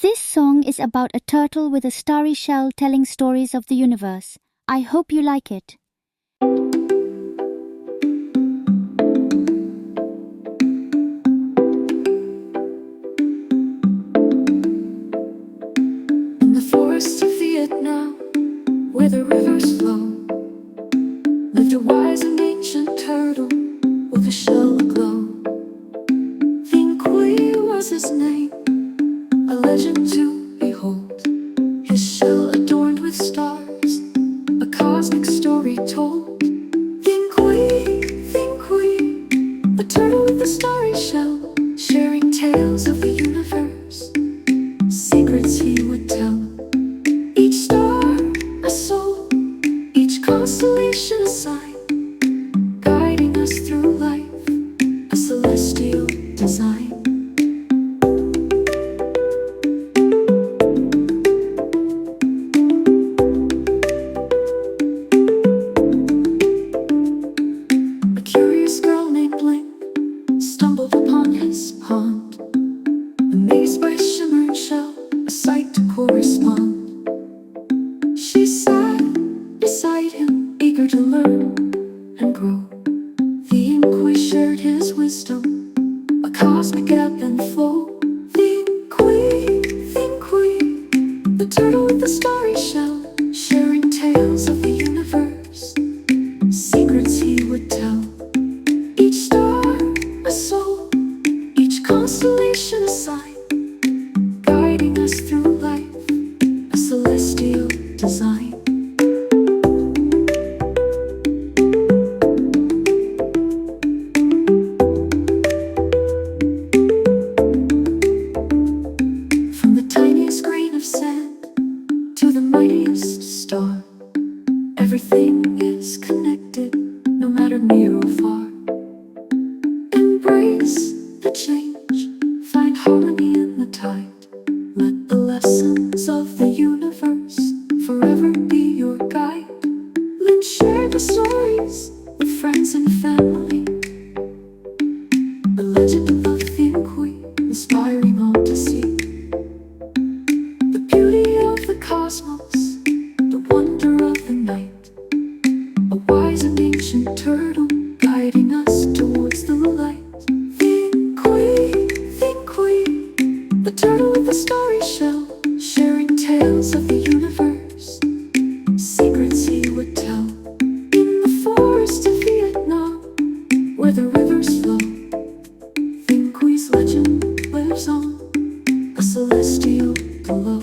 This song is about a turtle with a starry shell telling stories of the universe. I hope you like it. In the forest of Vietnam, where the rivers flow, lived a wise and ancient turtle with a shell aglow. Thiên Quy was his name, a legend to behold. His shell adorned with stars, a cosmic story told. Thiên Quy, a turtle with a starry shell, sharing tales of the universe, secrets he would tell. Each star a soul, each constellation a sign, guiding us through life, a celestial design. A curious girl named Linh stumbled upon his pond, amazed by his shimmering shell, a sight to correspond. She sat beside him, eager to learn and grow. Thiên Quy shared his wisdom, a cosmic ebb and flow. Thiên Quy, the turtle with the starry shell, sharing tales of the universe, secrets he would tell. Each star a soul, each constellation a sign, guiding us through life, a celestial design. From the tiniest grain of sand to the mightiest star, everything is connected, no matter near or far. Embrace the change, find harmony in the tide. Let the lessons of the universe forever be your guide. Let's share the stories with friends and family. The legend of Thiên Quy, inspiring all to see. The beauty of the cosmos, the wonder of the night. A wise and ancient turtle guiding us towards the light. Thiên Quy, the turtle with the starry shell, sharing tales of the universe, secrets he would tell. In the forest of Vietnam, where the rivers flow, Thiên Quy legend lives on, a celestial glow.